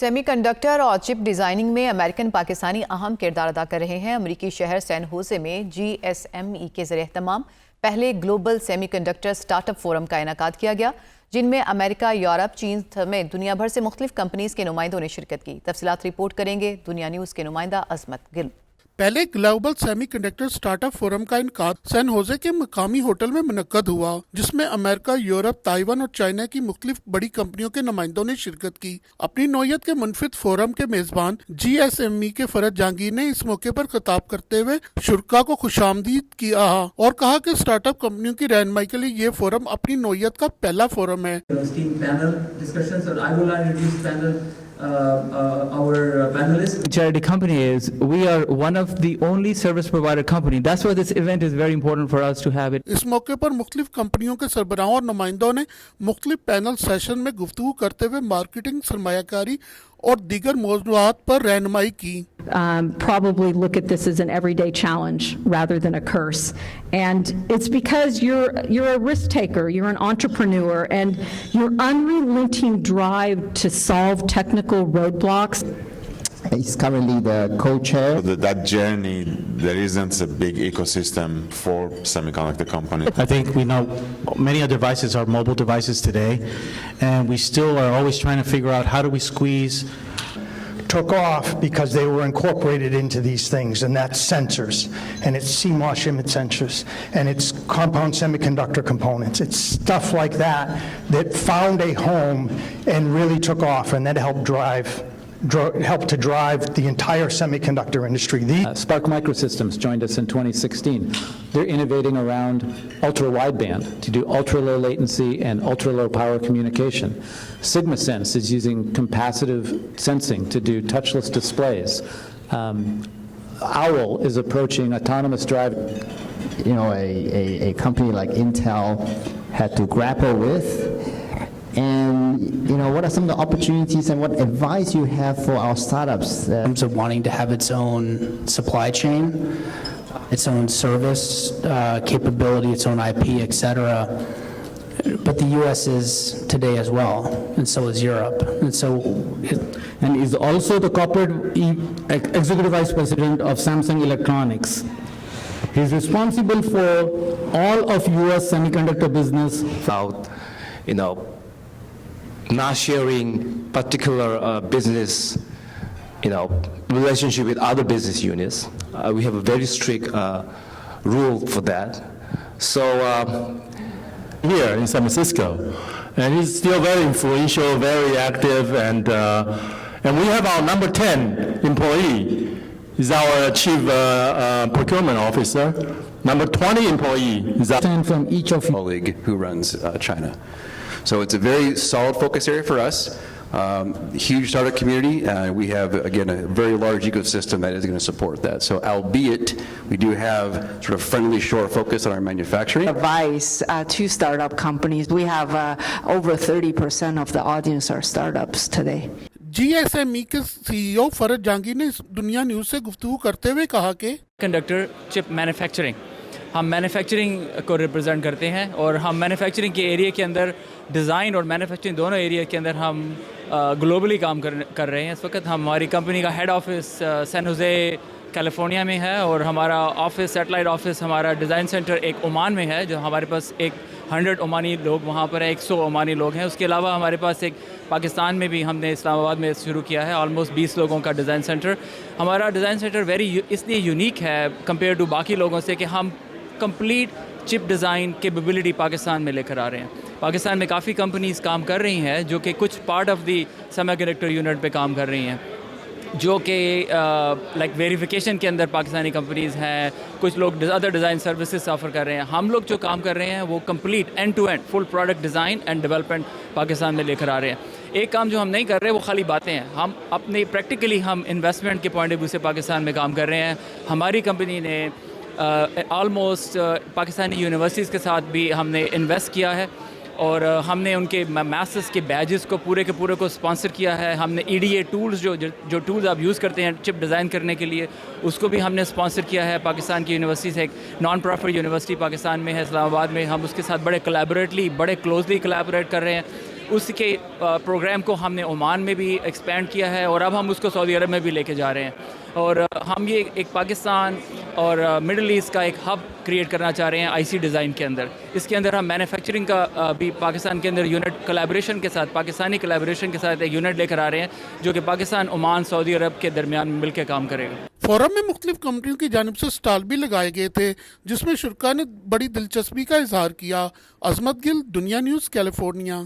Semiconductor और chip designing में American Pakistani अहम किरदार अदा कर रहे हैं। अमेरिकी शहर सैन होजे में GSME के ज़रिए तमाम पहले ग्लोबल सेमीकंडक्टर स्टार्टअप फोरम का इनेकाद किया गया, जिनमें अमेरिका, यूरोप, चीन समेत दुनिया भर से मुख्तलिफ कंपनीज के नुमाइंदों ने शिरकत की। तफसीलात रिपोर्ट करेंगे दुनिया न्यूज़ के नुमाइंदा अजमत गिल। पहले ग्लोबल सेमीकंडक्टर स्टार्टअप फोरम का इनेकाद सैन होजे के मकामी होटल में मुनक्कद हुआ, जिसमें अमेरिका, यूरोप, ताइवान और चाइना की मुख्तलिफ बड़ी कंपनियों के नुमाइंदों ने शिरकत की। अपनी नौयत के मुनफिद फोरम के मेजबान GSME के फरद जहांगीर ने इस मौके पर खिताब करते हुए शुरका को खुशामदीद किया और कहा कि स्टार्टअप कंपनियों की रहनुमाई के लिए ये फोरम अपनी नौयत का पहला फोरम है। Our panelists. Charity company is, we are one of the only service provider company. That's why this event is very important for us to have it. इस मौके पर मुख्तलिफ कंपनियों के सरबराहों और नुमाइंदों ने मुख्तलिफ पैनल सेशन में गुफ्तगू करते हुए मार्केटिंग, सरमायाकारी और दीगर मौज़ूआत पर रहनुमाई की। Probably look at this as an everyday challenge rather than a curse, and it's because you're a risk taker, you're an entrepreneur, and your unrelenting drive to solve technical roadblocks. He's currently the co-chair. That journey, there isn't a big ecosystem for semiconductor companies. I think we know many of devices are mobile devices today, and we still are always trying to figure out how do we squeeze. Took off because they were incorporated into these things, and that's sensors, and it's CMOS image sensors, and it's compound semiconductor components. It's stuff like that that found a home and really took off, and that helped to drive the entire semiconductor industry. Spark Microsystems joined us in 2016. They're innovating around ultra-wideband to do ultra-low latency and ultra-low power communication. SigmaSense is using capacitive sensing to do touchless displays. Owl is approaching autonomous driving. You know, a company like Intel had to grapple with. And you know, what are some of the opportunities and what advice you have for our startups? In terms of wanting to have its own supply chain, its own service capability, its own IP, etc. But the U.S. is today as well, and so is Europe, and is also the corporate executive vice president of Samsung Electronics. He's responsible for all of U.S. semiconductor business. About, not sharing particular business, relationship with other business units. We have a very strict rule for that. So here in San Francisco, and he's still very influential, very active, and we have our number 10 employee is our chief procurement officer. Number 20 employee is from each of you. Colleague who runs China. So it's a very solid focus area for us. Huge startup community. We have, again, a very large ecosystem that is going to support that. So albeit we do have sort of friendly short focus on our manufacturing. Advice to startup companies. We have over 30% of the audience are startups today. GSME के CEO Farad Jahangir ने दुनिया news से गुफ्तगू करते हुए कहा कि conductor chip manufacturing, हम मैन्युफैक्चरिंग को रिप्रेजेंट करते हैं और हम मैन्युफैक्चरिंग के एरिया के अंदर डिज़ाइन और मैन्युफैक्चरिंग दोनों एरिया के अंदर हम ग्लोबली काम कर रहे हैं। इस वक्त हमारी कंपनी का head office San Jose California में है और हमारा ऑफिस, सैटेलाइट ऑफिस, हमारा डिज़ाइन सेंटर एक ओमान में है, जो हमारे पास 100 ओमानी लोग वहाँ पर हैं, 100 ओमानी लोग हैं। उसके अलावा हमारे पास एक पाकिस्तान में भी हमने इस्लामाबाद में शुरू किया है, ऑलमोस्ट 20 लोगों का डिज़ाइन सेंटर। हमारा डिज़ाइन सेंटर इसलिए यूनिक है कंपेयर टू बाकी लोगों से कि हम complete chip design capability Pakistan में लेकर आ रहे हैं। पाकिस्तान में काफ़ी कंपनीज़ काम कर रही हैं जो कि कुछ part of the semiconductor unit पे काम कर रही हैं, जो कि लाइक वेरिफिकेशन के अंदर पाकिस्तानी कंपनीज़ हैं, कुछ लोग अदर डिज़ाइन सर्विसेज ऑफ़र कर रहे हैं। हम लोग जो काम कर रहे हैं वो complete end to end full product design and development Pakistan में लेकर आ रहे हैं। एक काम जो हम नहीं कर रहे वो खाली बातें हैं, हम अपने प्रैक्टिकली हम इन्वेस्टमेंट के पॉइंट ऑफ व्यू से पाकिस्तान में काम कर रहे हैं। हमारी कंपनी ने ऑलमोस्ट पाकिस्तानी यूनिवर्सिटीज़ के साथ भी हमने इन्वेस्ट किया है और हमने उनके मास्टर्स के बैजेस को पूरे के पूरे को स्पॉन्सर किया है। हमने EDA टूल्स जो टूल्स आप यूज़ करते हैं चिप डिज़ाइन करने के लिए, उसको भी हमने स्पॉन्सर किया है। पाकिस्तान की यूनिवर्सिटी से एक नॉन प्रॉफिट यूनिवर्सिटी पाकिस्तान में है, इस्लामाबाद में, हम उसके साथ बड़े क्लोजली कोलैबोरेट कर रहे हैं। उसके प्रोग्राम को हमने ओमान में भी एक्सपेंड किया है और अब हम उसको सऊदी अरब में भी लेके जा रहे हैं और हम ये एक पाकिस्तान और मिडल ईस्ट का एक हब क्रिएट करना चाह रहे हैं आईसी डिज़ाइन के अंदर. इसके अंदर हम मैन्युफैक्चरिंग का भी पाकिस्तान के अंदर यूनिट कोलैबोरेशन के साथ, पाकिस्तानी कोलैबोरेशन के साथ एक यूनिट लेकर आ रहे हैं जो कि पाकिस्तान, ओमान, सऊदी अरब के दरमियान मिलकर काम करेगा. फोरम में मुख्तलिफ कंपनियों की जानिब से स्टॉल भी लगाए गए थे जिसमें शुरका ने बड़ी दिलचस्पी का इजहार किया. अजमत गिल, दुनिया न्यूज़, कैलिफोर्निया.